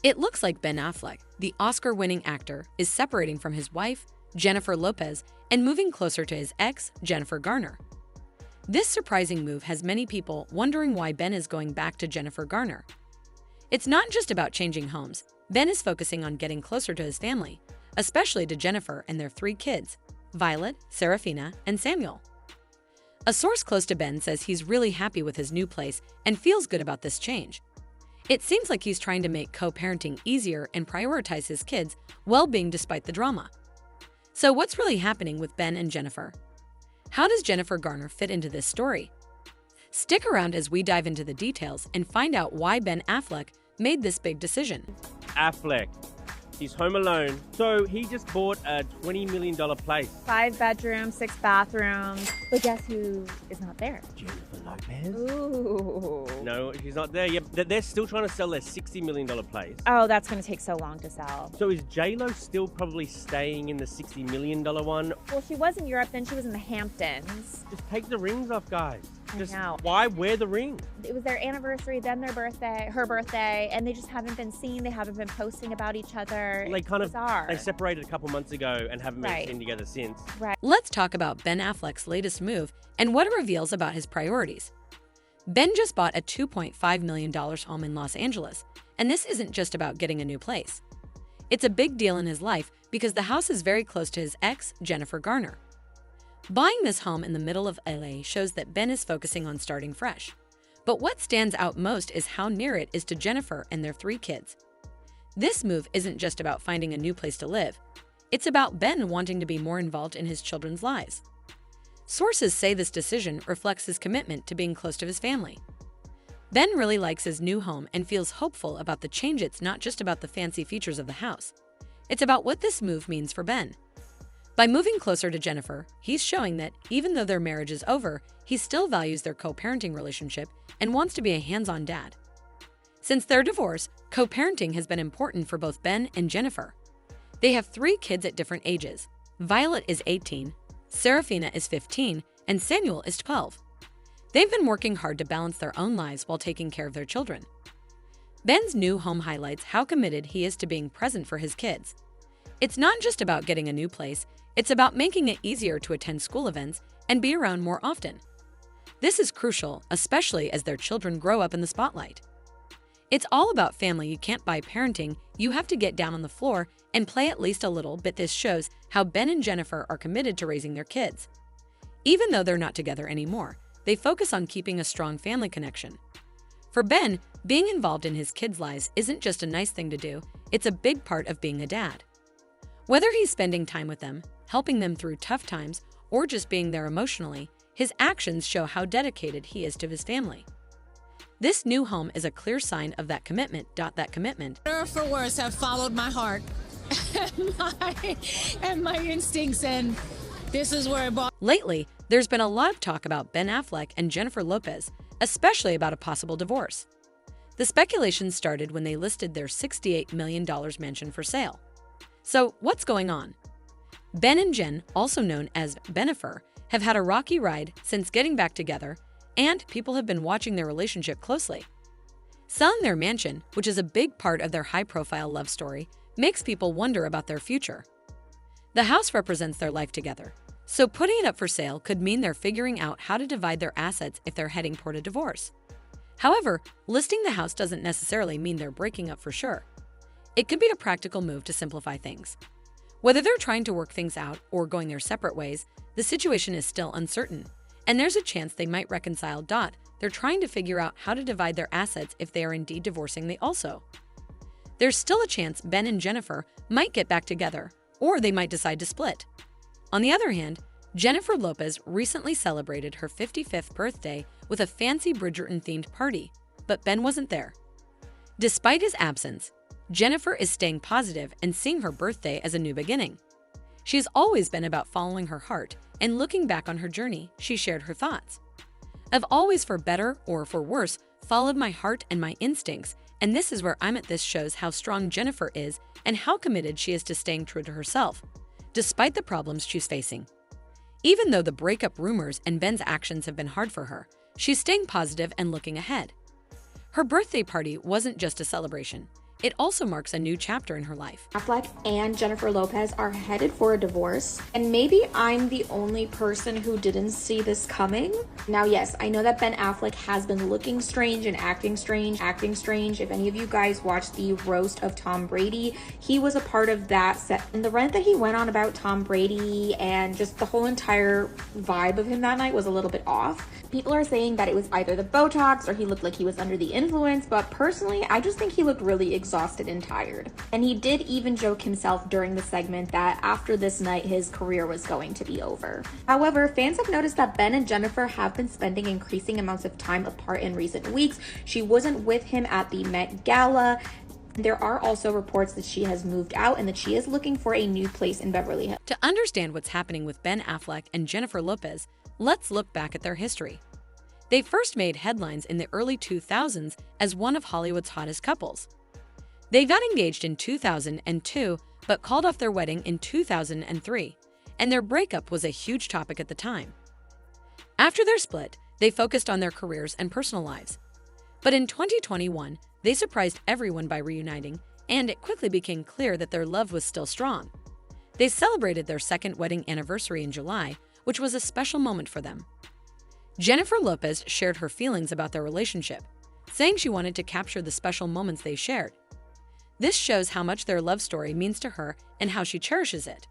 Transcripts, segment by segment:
It looks like Ben Affleck, the Oscar-winning actor, is separating from his wife, Jennifer Lopez, and moving closer to his ex, Jennifer Garner. This surprising move has many people wondering why Ben is going back to Jennifer Garner. It's not just about changing homes. Ben is focusing on getting closer to his family, especially to Jennifer and their 3 kids, Violet, Serafina, and Samuel. A source close to Ben says he's really happy with his new place and feels good about this change. It seems like he's trying to make co-parenting easier and prioritize his kids' well-being despite the drama. So what's really happening with Ben and Jennifer? How does Jennifer Garner fit into this story? Stick around as we dive into the details and find out why Ben Affleck made this big decision. Affleck. He's home alone. So he just bought a $20 million place. 5 bedrooms, 6 bathrooms. But guess who is not there? Jennifer Lopez? Ooh. No, she's not there yet. They're still trying to sell their $60 million place. Oh, that's going to take so long to sell. So is J.Lo still probably staying in the $60 million one? Well, she was in Europe, then she was in the Hamptons. Just take the rings off, guys. I know. Why wear the ring? It was their anniversary, then their birthday, her birthday, and they just haven't been seen. They haven't been posting about each other. They kind of bizarre. They separated a couple months ago and haven't been seen together since. Right. Let's talk about Ben Affleck's latest move and what it reveals about his priorities. Ben just bought a $2.5 million home in Los Angeles, and this isn't just about getting a new place. It's a big deal in his life because the house is very close to his ex, Jennifer Garner. Buying this home in the middle of LA shows that Ben is focusing on starting fresh. But what stands out most is how near it is to Jennifer and their 3 kids. This move isn't just about finding a new place to live. It's about Ben wanting to be more involved in his children's lives. Sources say this decision reflects his commitment to being close to his family. Ben really likes his new home and feels hopeful about the change. It's not just about the fancy features of the house. It's about what this move means for Ben. By moving closer to Jennifer, he's showing that even though their marriage is over, he still values their co-parenting relationship and wants to be a hands-on dad. Since their divorce, co-parenting has been important for both Ben and Jennifer. They have 3 kids at different ages. Violet is 18, Serafina is 15, and Samuel is 12. They've been working hard to balance their own lives while taking care of their children. Ben's new home highlights how committed he is to being present for his kids. It's not just about getting a new place, it's about making it easier to attend school events and be around more often. This is crucial, especially as their children grow up in the spotlight. It's all about family. You can't buy parenting, you have to get down on the floor and play at least a little bit. This shows how Ben and Jennifer are committed to raising their kids. Even though they're not together anymore, they focus on keeping a strong family connection. For Ben, being involved in his kids' lives isn't just a nice thing to do, it's a big part of being a dad. Whether he's spending time with them, helping them through tough times, or just being there emotionally, his actions show how dedicated he is to his family. This new home is a clear sign of that commitment. That commitment. Better for worse, have followed my heart and my instincts, and this is where it bought. Lately, there's been a lot of talk about Ben Affleck and Jennifer Lopez, especially about a possible divorce. The speculation started when they listed their $68 million mansion for sale. So, what's going on? Ben and Jen, also known as Bennifer, have had a rocky ride since getting back together, and people have been watching their relationship closely. Selling their mansion, which is a big part of their high-profile love story, makes people wonder about their future. The house represents their life together, so putting it up for sale could mean they're figuring out how to divide their assets if they're heading toward a divorce. However, listing the house doesn't necessarily mean they're breaking up for sure. It could be a practical move to simplify things. Whether they're trying to work things out or going their separate ways, the situation is still uncertain, and there's a chance they might reconcile. They're trying to figure out how to divide their assets if they are indeed divorcing. There's still a chance Ben and Jennifer might get back together, or they might decide to split. On the other hand, Jennifer Lopez recently celebrated her 55th birthday with a fancy Bridgerton-themed party, but Ben wasn't there. Despite his absence, Jennifer is staying positive and seeing her birthday as a new beginning. She's always been about following her heart, and looking back on her journey, she shared her thoughts. I've always, for better or for worse, followed my heart and my instincts, and this is where I'm at. This shows how strong Jennifer is and how committed she is to staying true to herself, despite the problems she's facing. Even though the breakup rumors and Ben's actions have been hard for her, she's staying positive and looking ahead. Her birthday party wasn't just a celebration. It also marks a new chapter in her life. Affleck and Jennifer Lopez are headed for a divorce, and maybe I'm the only person who didn't see this coming. Now, yes, I know that Ben Affleck has been looking strange and acting strange. If any of you guys watched the roast of Tom Brady, he was a part of that set. And the rant that he went on about Tom Brady and just the whole entire vibe of him that night was a little bit off. People are saying that it was either the Botox or he looked like he was under the influence, but personally, I just think he looked really exhausted and tired. And he did even joke himself during the segment that after this night, his career was going to be over. However, fans have noticed that Ben and Jennifer have been spending increasing amounts of time apart in recent weeks. She wasn't with him at the Met Gala. There are also reports that she has moved out and that she is looking for a new place in Beverly Hills. To understand what's happening with Ben Affleck and Jennifer Lopez, let's look back at their history. They first made headlines in the early 2000s as one of Hollywood's hottest couples. They got engaged in 2002, but called off their wedding in 2003, and their breakup was a huge topic at the time. After their split, they focused on their careers and personal lives. But in 2021, they surprised everyone by reuniting, and it quickly became clear that their love was still strong. They celebrated their second wedding anniversary in July, which was a special moment for them. Jennifer Lopez shared her feelings about their relationship, saying she wanted to capture the special moments they shared. This shows how much their love story means to her and how she cherishes it.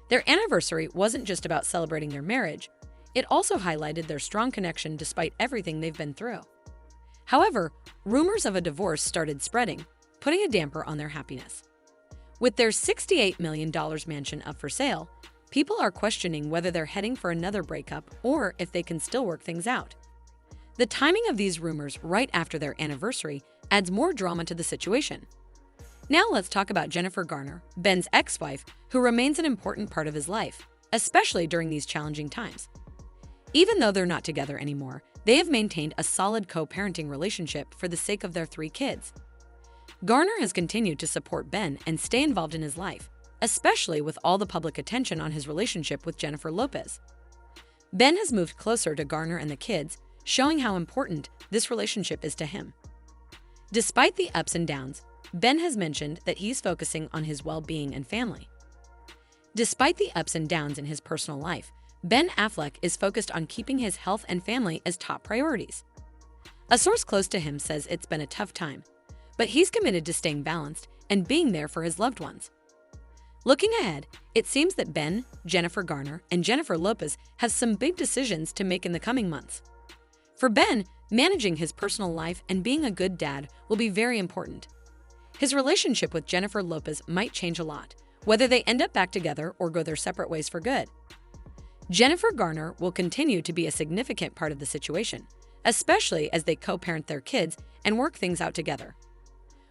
Their anniversary wasn't just about celebrating their marriage, it also highlighted their strong connection despite everything they've been through. However, rumors of a divorce started spreading, putting a damper on their happiness. With their $68 million mansion up for sale, people are questioning whether they're heading for another breakup or if they can still work things out. The timing of these rumors right after their anniversary adds more drama to the situation. Now let's talk about Jennifer Garner, Ben's ex-wife, who remains an important part of his life, especially during these challenging times. Even though they're not together anymore, they have maintained a solid co-parenting relationship for the sake of their 3 kids. Garner has continued to support Ben and stay involved in his life, especially with all the public attention on his relationship with Jennifer Lopez. Ben has moved closer to Garner and the kids, showing how important this relationship is to him. Despite the ups and downs, Ben has mentioned that he's focusing on his well-being and family. Despite the ups and downs in his personal life, Ben Affleck is focused on keeping his health and family as top priorities. A source close to him says it's been a tough time, but he's committed to staying balanced and being there for his loved ones. Looking ahead, it seems that Ben, Jennifer Garner, and Jennifer Lopez have some big decisions to make in the coming months. For Ben, managing his personal life and being a good dad will be very important. His relationship with Jennifer Lopez might change a lot, whether they end up back together or go their separate ways for good. Jennifer Garner will continue to be a significant part of the situation, especially as they co-parent their kids and work things out together.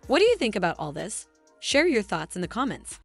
What do you think about all this? Share your thoughts in the comments.